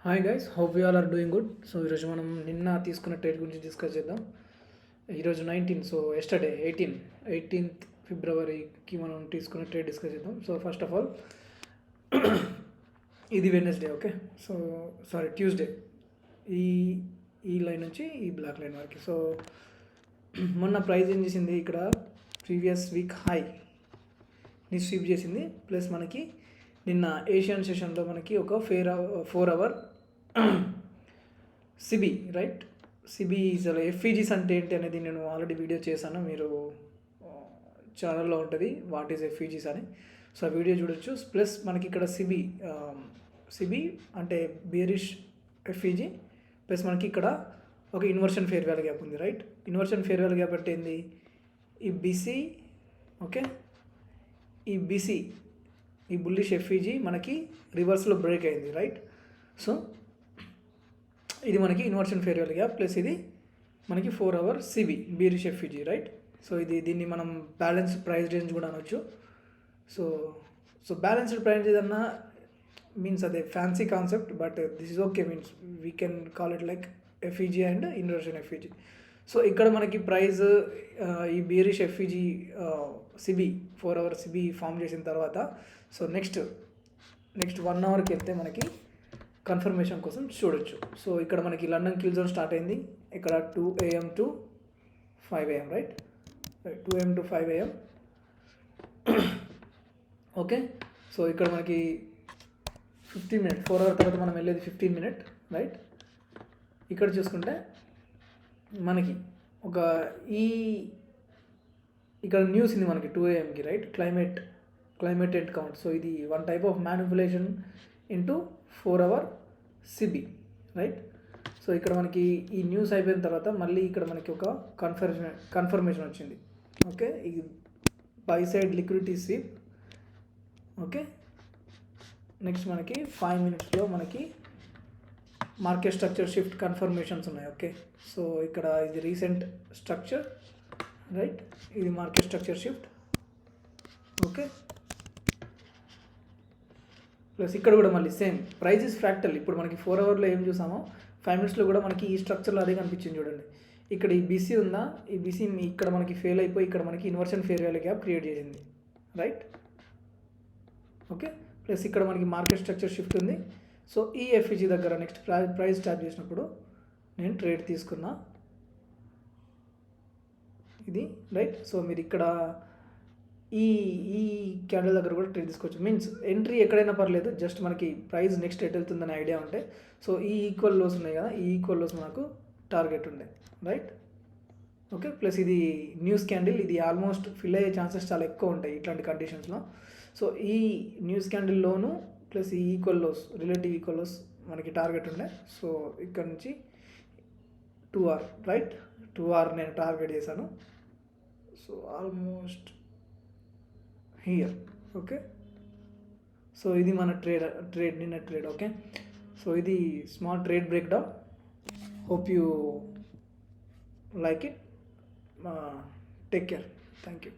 Hi guys, hope you all are doing good. So ఈరోజు మనం నిన్న తీసుకున్న ట్రేడ్ గురించి డిస్కస్ చేద్దాం. ఈరోజు 19, సో ఎస్టర్డే 18th ఫిబ్రవరికి మనం తీసుకున్న ట్రేడ్ డిస్కస్ చేద్దాం. సో ఫస్ట్ ఆఫ్ ఆల్ ఇది Wednesday, okay. So sorry, Tuesday. ఈ ఈ లైన్ నుంచి ఈ బ్లాక్ లైన్ వరకు. సో మొన్న ప్రైస్ ఏం చేసింది, ఇక్కడ ప్రీవియస్ వీక్ హైని స్వీప్ చేసింది. ప్లస్ మనకి నిన్న ఏషియన్ సెషన్లో మనకి ఒక 4 అవర్ సిబి, రైట్. సిబి అసలు ఎఫ్ఈజీస్ అంటే ఏంటి అనేది నేను ఆల్రెడీ వీడియో చేశాను, మీరు ఛానల్లో ఉంటుంది వాట్ ఈజ్ ఎఫ్ఈజీస్ అని. సో ఆ వీడియో చూడొచ్చు. ప్లస్ మనకి ఇక్కడ సిబి అంటే బేరిష్ ఎఫ్ఈజీ, ప్లస్ మనకి ఇక్కడ ఒక ఇన్వర్షన్ ఫేర్ వాల్యూ గ్యాప్ ఉంది, right. Inversion fair value gap అంటే ఏంది, ఈ బీసీ, ఓకే, ఈ బీసీ, ఈ బుల్లిష్ ఎఫ్ఈజీ మనకి రివర్స్లో బ్రేక్ అయింది, రైట్. సో ఇది మనకి inversion fair value gap, plus ఇది మనకి 4 hour CB bearish FVG, right. So దీన్ని మనం బ్యాలెన్స్డ్ ప్రైస్ రేంజ్ కూడా అనొచ్చు. సో బ్యాలెన్స్డ్ ప్రైస్ ఏదన్నా మీన్స్ అదే fancy concept, but this is okay, means we can call it like FVG and inversion FVG. So ఇక్కడ మనకి ప్రైస్ ఈ bearish FVG CB 4 hour CB form చేసిన తర్వాత, so next 1 అవర్కి వెళ్తే మనకి కన్ఫర్మేషన్ కోసం చూడొచ్చు. సో ఇక్కడ మనకి లండన్ కిల్ జోన్ స్టార్ట్ అయింది, ఇక్కడ 2 AM to 5 AM, right. 2 AM to 5 AM, okay. So ఇక్కడ మనకి 15 minutes, 4 అవర్ తర్వాత మనం వెళ్ళేది 15 minutes, రైట్. ఇక్కడ చూసుకుంటే మనకి ఒక ఇక్కడ న్యూస్ ఉంది మనకి 2 AMకి, right. Climate and count. So ఇది one type of manipulation into 4 hour CB, right. So ఇక్కడ మనకి ఈ న్యూస్ అయిపోయిన తర్వాత మళ్ళీ ఇక్కడ మనకి ఒక కన్ఫర్మేషన్ వచ్చింది, ఓకే. ఈ by side liquidity sweep, okay. Next మనకి 5 minutesలో మనకి మార్కెట్ స్ట్రక్చర్ షిఫ్ట్ కన్ఫర్మేషన్స్ ఉన్నాయి, ఓకే. సో ఇక్కడ ఇది రీసెంట్ స్ట్రక్చర్, రైట్. ఇది market structure shift, okay. Plus ఇక్కడ కూడా మళ్ళీ సేమ్ ప్రైజెస్ ఫ్రాక్టల్. ఇప్పుడు మనకి 4 అవర్లో ఏం చూసామో 5 minutesలో కూడా మనకి ఈ స్ట్రక్చర్లో అదే కనిపించింది చూడండి. ఇక్కడ ఈ బీసీ ఉందా, ఈ బీసీ ఇక్కడ మనకి ఫెయిల్ అయిపోయి ఇక్కడ మనకి inversion fair value gap create చేసింది, రైట్, ఓకే. ప్లస్ ఇక్కడ మనకి మార్కెట్ స్ట్రక్చర్ షిఫ్ట్ ఉంది. సో ఈ ఎఫ్ఈజీ దగ్గర నెక్స్ట్ ప్రైస్ స్టార్ట్ చేసినప్పుడు నేను ట్రేడ్ తీసుకున్నా ఇది, రైట్. సో మీరు ఇక్కడ ఈ క్యాండిల్ దగ్గర కూడా ట్రేడ్ తీసుకోవచ్చు. మీన్స్ ఎంట్రీ ఎక్కడైనా పర్లేదు, జస్ట్ మనకి ప్రైస్ నెక్స్ట్ ఎట్ వెళ్తుందని ఐడియా ఉంటే. సో ఈ ఈక్వల్ లోస్ ఉన్నాయి కదా, ఈ ఈక్వల్ లోస్ మనకు టార్గెట్ ఉండే, రైట్, ఓకే. ప్లస్ ఇది న్యూస్ క్యాండిల్, ఇది ఆల్మోస్ట్ ఫిల్ అయ్యే ఛాన్సెస్ చాలా ఎక్కువ ఉంటాయి ఇట్లాంటి కండిషన్స్లో. సో ఈ న్యూస్ క్యాండిల్లోను ప్లస్ ఈ equal lows, relative equal lows మనకి టార్గెట్ ఉండే. సో ఇక్కడ నుంచి 2R, రైట్, 2R నేను టార్గెట్ చేశాను. So almost here, okay. So ఇది మన నిన్న ట్రేడ్, ఓకే. సో ఇది small trade break down. Hope you like it. Take care. Thank you.